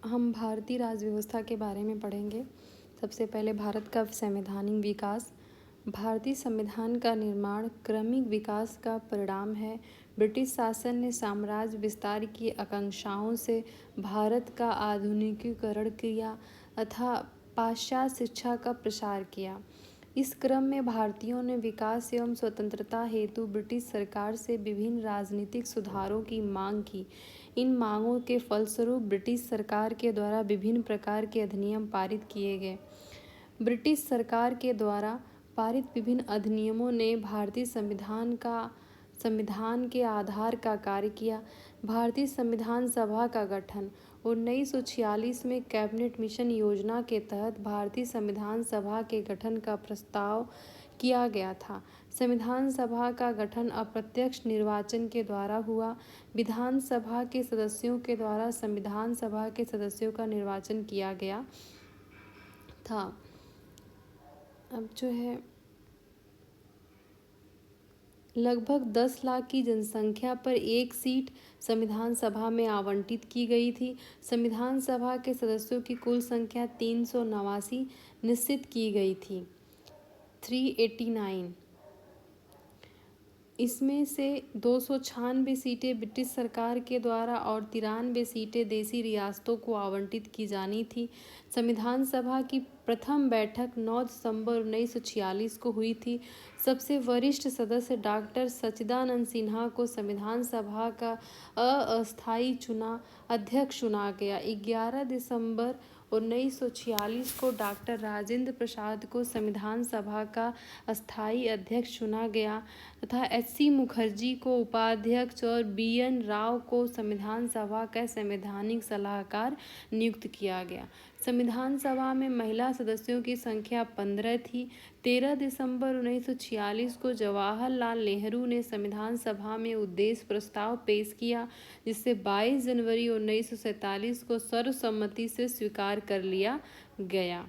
हम भारतीय राज्य व्यवस्था के बारे में पढ़ेंगे। सबसे पहले भारत का संवैधानिक विकास। भारतीय संविधान का निर्माण क्रमिक विकास का परिणाम है। ब्रिटिश शासन ने साम्राज्य विस्तार की आकांक्षाओं से भारत का आधुनिकीकरण किया तथा पाश्चात्य शिक्षा का प्रसार किया। इस क्रम में भारतीयों ने विकास एवं स्वतंत्रता हेतु ब्रिटिश सरकार से विभिन्न राजनीतिक सुधारों की मांग की। इन मांगों के फलस्वरूप ब्रिटिश सरकार के द्वारा विभिन्न प्रकार के अधिनियम पारित किए गए। ब्रिटिश सरकार के द्वारा पारित विभिन्न अधिनियमों ने भारतीय संविधान के आधार का कार्य किया। भारतीय संविधान सभा का गठन 1946 में कैबिनेट मिशन योजना के तहत भारतीय संविधान सभा के गठन का प्रस्ताव किया गया था। संविधान सभा का गठन अप्रत्यक्ष निर्वाचन के द्वारा हुआ। विधानसभा के सदस्यों के द्वारा संविधान सभा के सदस्यों का निर्वाचन किया गया था। अब जो है लगभग 10 लाख की जनसंख्या पर एक सीट संविधान सभा में आवंटित की गई थी। संविधान सभा के सदस्यों की कुल संख्या 389 निश्चित की गई थी, 389। इसमें से 296 सीटें ब्रिटिश सरकार के द्वारा और 93 सीटें देशी रियासतों को आवंटित की जानी थी। संविधान सभा की प्रथम बैठक 9 दिसंबर 1946 को हुई थी। सबसे वरिष्ठ सदस्य डॉक्टर सच्चिदानंद सिन्हा को संविधान सभा का अस्थायी अध्यक्ष चुना गया। 11 दिसंबर 1946 को डॉक्टर राजेंद्र प्रसाद को संविधान सभा का अस्थायी अध्यक्ष चुना गया तथा एच.सी. मुखर्जी को उपाध्यक्ष और बी.एन. राव को संविधान सभा का संवैधानिक सलाहकार नियुक्त किया गया। संविधान सभा में महिला सदस्यों की संख्या 15 थी। 13 दिसंबर 1946 को जवाहरलाल नेहरू ने संविधान सभा में उद्देश्य प्रस्ताव पेश किया, जिसे 22 जनवरी 1947 को सर्वसम्मति से स्वीकार कर लिया गया।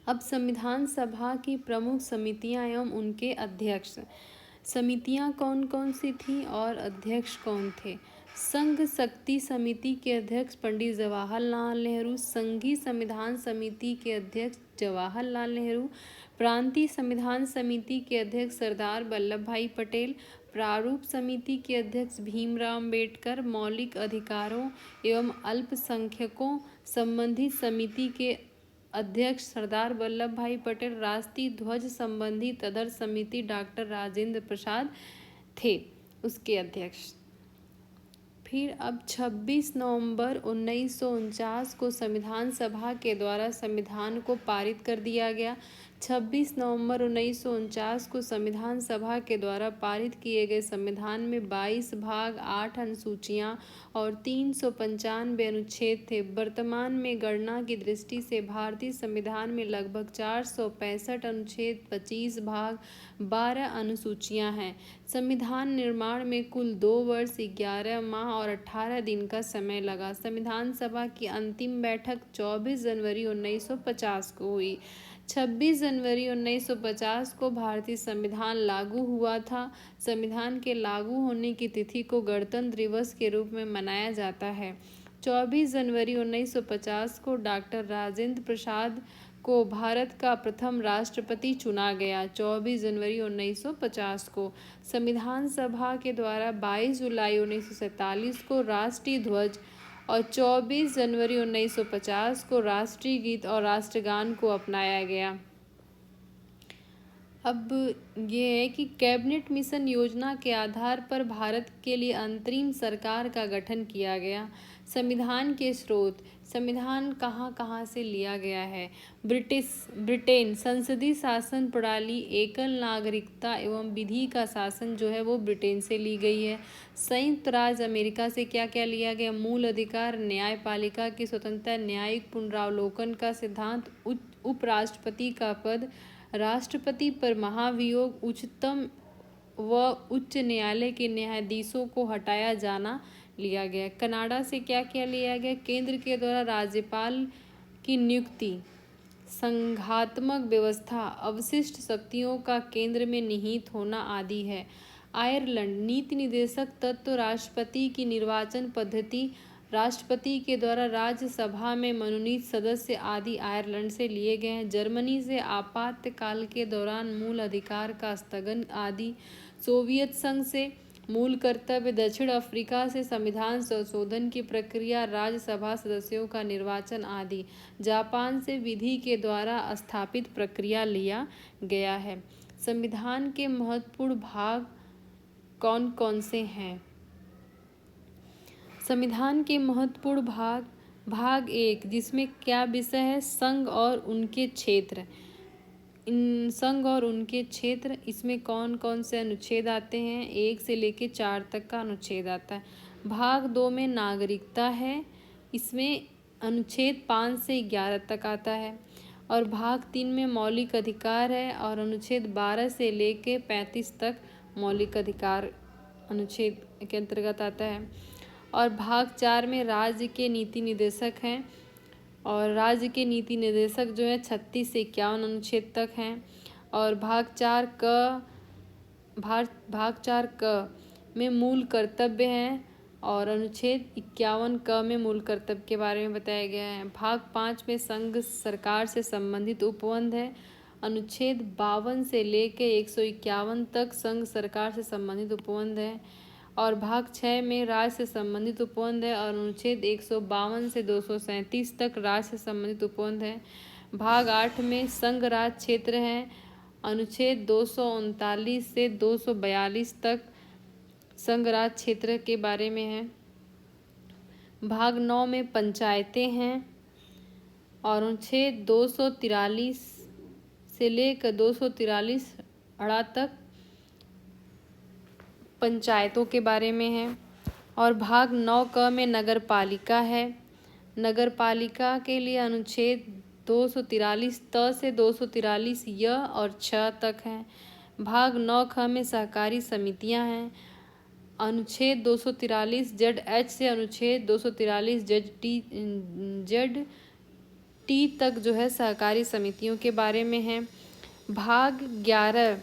अब संविधान सभा की प्रमुख समितियां एवं उनके अध्यक्ष। समितियां कौन कौन सी थीं और अध्यक्ष कौन थे? संघ शक्ति समिति के अध्यक्ष पंडित जवाहरलाल नेहरू, संघीय संविधान समिति के अध्यक्ष जवाहरलाल नेहरू, प्रांतीय संविधान समिति के अध्यक्ष सरदार वल्लभ भाई पटेल, प्रारूप समिति के अध्यक्ष भीमराव अम्बेडकर, मौलिक अधिकारों एवं अल्पसंख्यकों संबंधी समिति के अध्यक्ष सरदार वल्लभ भाई पटेल, राष्ट्रीय ध्वज संबंधी तदर समिति डॉक्टर राजेंद्र प्रसाद थे उसके अध्यक्ष। फिर अब 26 नवंबर 1949 को संविधान सभा के द्वारा संविधान को पारित कर दिया गया। 26 नवंबर 1949 को संविधान सभा के द्वारा पारित किए गए संविधान में 22 भाग, 8 अनुसूचियां और 395 अनुच्छेद थे। वर्तमान में गणना की दृष्टि से भारतीय संविधान में लगभग 465 अनुच्छेद, 25 भाग, 12 अनुसूचियां हैं। संविधान निर्माण में कुल 2 वर्ष, 11 माह और 18 दिन का समय लगा। संविधान सभा की अंतिम बैठक 24 जनवरी 1950 को हुई। 26 जनवरी 1950 को भारतीय संविधान लागू हुआ था। संविधान के लागू होने की तिथि को गणतंत्र दिवस के रूप में मनाया जाता है। 24 जनवरी 1950 को डॉक्टर राजेंद्र प्रसाद को भारत का प्रथम राष्ट्रपति चुना गया। 24 जनवरी 1950 को संविधान सभा के द्वारा 22 जुलाई 1947 को राष्ट्रीय ध्वज और 24 जनवरी 1950 को राष्ट्रीय गीत और राष्ट्रगान को अपनाया गया। अब ये है कि कैबिनेट मिशन योजना के आधार पर भारत के लिए अंतरिम सरकार का गठन किया गया। संविधान के स्रोत। संविधान कहाँ से लिया गया है? ब्रिटेन। संसदीय शासन प्रणाली, एकल नागरिकता एवं विधि का शासन जो है वो ब्रिटेन से ली गई है। संयुक्त राज्य अमेरिका से क्या क्या लिया गया? मूल अधिकार, न्यायपालिका की स्वतंत्रता, न्यायिक पुनरावलोकन का सिद्धांत, उपराष्ट्रपति का पद, राष्ट्रपति पर महाभियोग, उच्चतम व उच्च न्यायालय के न्यायाधीशों को हटाया जाना लिया गया। कनाडा से क्या क्या लिया गया? केंद्र के द्वारा राज्यपाल की नियुक्ति, संघात्मक व्यवस्था, अवशिष्ट शक्तियों का केंद्र में निहित होना आदि है। आयरलैंड नीति निर्देशक तत्व, राष्ट्रपति की निर्वाचन पद्धति, राष्ट्रपति के द्वारा राज्यसभा में मनोनीत सदस्य आदि आयरलैंड से लिए गए हैं। जर्मनी से आपातकाल के दौरान मूल अधिकार का स्थगन आदि। सोवियत संघ से मूल कर्तव्य। दक्षिण अफ्रीका से संविधान संशोधन की प्रक्रिया, राज्यसभा सदस्यों का निर्वाचन आदि। जापान से विधि के द्वारा स्थापित प्रक्रिया लिया गया है। संविधान के महत्वपूर्ण भाग कौन कौन से हैं? संविधान के महत्वपूर्ण भाग 1, जिसमें क्या विषय है? संघ और उनके क्षेत्र। संघ और उनके क्षेत्र, इसमें कौन कौन से अनुच्छेद आते हैं? 1 से लेकर 4 तक का अनुच्छेद आता है। भाग 2 में नागरिकता है, इसमें अनुच्छेद 5 से 11 तक आता है। और भाग 3 में मौलिक अधिकार है और अनुच्छेद 12 से लेकर 35 तक मौलिक अधिकार अनुच्छेद के अंतर्गत आता है। और भाग 4 में राज्य के नीति निर्देशक हैं, और राज्य के नीति निर्देशक जो है 36 से 51 अनुच्छेद तक हैं। और भाग 4 क में मूल कर्तव्य हैं, और अनुच्छेद 51 क में मूल कर्तव्य के बारे में बताया गया है। भाग 5 में संघ सरकार से संबंधित उपबंध है। अनुच्छेद 52 से लेकर 151 तक संघ सरकार से संबंधित उपबंध है। और भाग 6 में राज्य से संबंधित उपबंध है, और अनुच्छेद 152 से 237 तक राज्य से संबंधित उपबंध है। भाग 8 में संघ राज क्षेत्र है, अनुच्छेद 239 से 242 तक संघ राज क्षेत्र के बारे में है। भाग 9 में पंचायतें हैं, और अनुच्छेद 243 से लेकर 243 अड़ा तक पंचायतों के बारे में है। और भाग 9 क में नगर पालिका है। नगर पालिका के लिए अनुच्छेद 243 त से 243 य और 6 तक है। भाग 9 ख में सहकारी समितियां हैं। अनुच्छेद 243 जेड एच से अनुच्छेद 243 जेड टी तक जो है सहकारी समितियों के बारे में है। भाग 11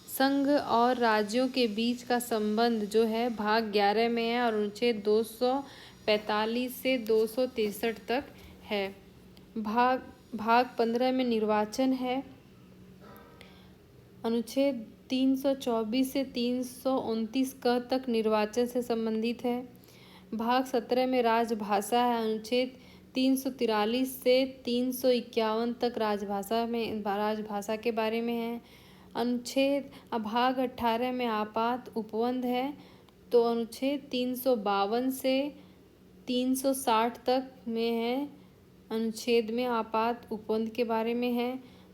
संघ और राज्यों के बीच का संबंध जो है भाग 11 में है, और अनुच्छेद 245 से 263 तक है। भाग 15 में निर्वाचन है, अनुच्छेद 324 से 329 क तक निर्वाचन से संबंधित है। भाग 17 में राजभाषा है, अनुच्छेद 343 से 351 तक राजभाषा के बारे में है। अनुच्छेद भाग 18 में आपात उपबंध है, तो अनुच्छेद 352 से 360 तक में है, अनुच्छेद में आपात उपबंध के बारे में है।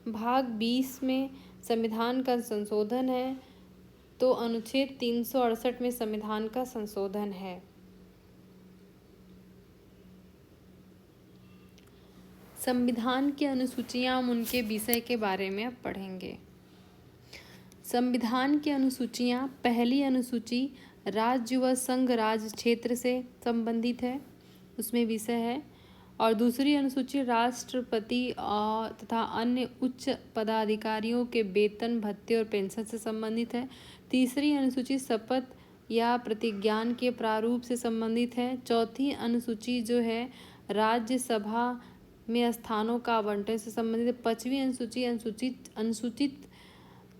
भाग 20 में संविधान का संशोधन है, तो अनुच्छेद 368 में संविधान का संशोधन है। संविधान की अनुसूचियां, हम उनके विषय के बारे में अब पढ़ेंगे। संविधान की अनुसूचियां, पहली अनुसूची राज्य व संघ राज क्षेत्र से संबंधित है, उसमें विषय है। और दूसरी अनुसूची राष्ट्रपति तथा अन्य उच्च पदाधिकारियों के वेतन, भत्ते और पेंशन से संबंधित है। तीसरी अनुसूची शपथ या प्रतिज्ञान के प्रारूप से संबंधित है। चौथी अनुसूची जो है राज्यसभा में स्थानों का आवंटन से संबंधित है। पांचवी अनुसूची अनुसूचित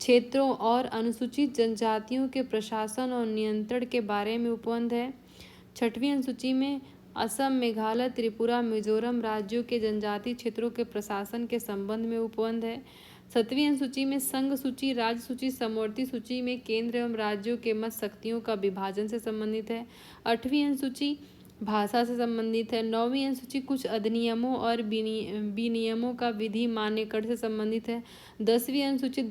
क्षेत्रों और अनुसूचित जनजातियों के प्रशासन और नियंत्रण के बारे में उपबंध है। छठवीं अनुसूची में असम, मेघालय, त्रिपुरा, मिजोरम राज्यों के जनजातीय क्षेत्रों के प्रशासन के संबंध में उपबंध है। सातवीं अनुसूची में संघ सूची, राज्य सूची, समवर्ती सूची में केंद्र एवं राज्यों के मत शक्तियों का विभाजन से संबंधित है। आठवीं अनुसूची भाषा से संबंधित है। नौवीं अनुसूची कुछ अधिनियमों और विनियमों का विधि मान्यकरण से संबंधित है। 10वीं अनुसूची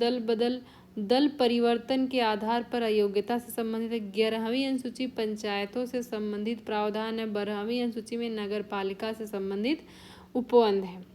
दल परिवर्तन के आधार पर अयोग्यता से संबंधित है। 11वीं अनुसूची पंचायतों से संबंधित प्रावधान है। 12वीं अनुसूची में नगर पालिका से संबंधित उपबंध है।